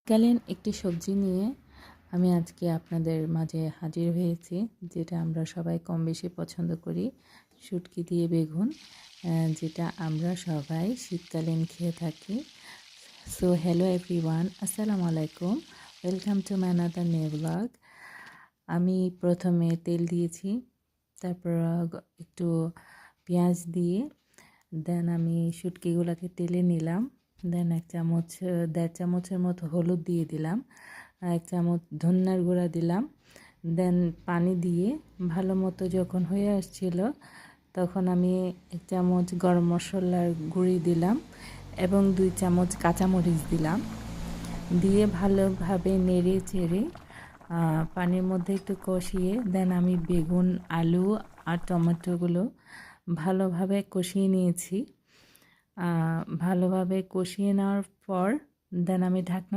শীতকালীন একটি সবজি নিয়ে আমি আজকে আপনাদের মাঝে হাজির হয়েছি, যেটা আমরা সবাই কম বেশি পছন্দ করি। শুটকি দিয়ে বেগুন, যেটা আমরা সবাই শীতকালীন খেয়ে থাকি। সো হ্যালো এভরিওয়ান, আসসালামু আলাইকুম, welcome to my another new blog. আমি প্রথমে তেল দিয়েছি, তারপর একটু পেঁয়াজ দিয়ে দেন আমি শুটকিগুলোকে তেলে নিলাম। দেন 1.5 চামচের মতো হলুদ দিয়ে দিলাম, 1 চামচ ধনিয়ার গুঁড়া দিলাম। দেন পানি দিয়ে ভালো মতো যখন হয়ে আসছিল, তখন আমি 1 চামচ গরম মশলার গুঁড়ি দিলাম এবং 2 চামচ কাঁচামরিচ দিলাম। দিয়ে ভালোভাবে নেড়ে চেড়ে পানির মধ্যে একটু কষিয়ে দেন আমি বেগুন, আলু আর টমেটোগুলো ভালোভাবে কষিয়ে নিয়েছি। ভালোভাবে কষিয়ে নেওয়ার পর দেন আমি ঢাকনা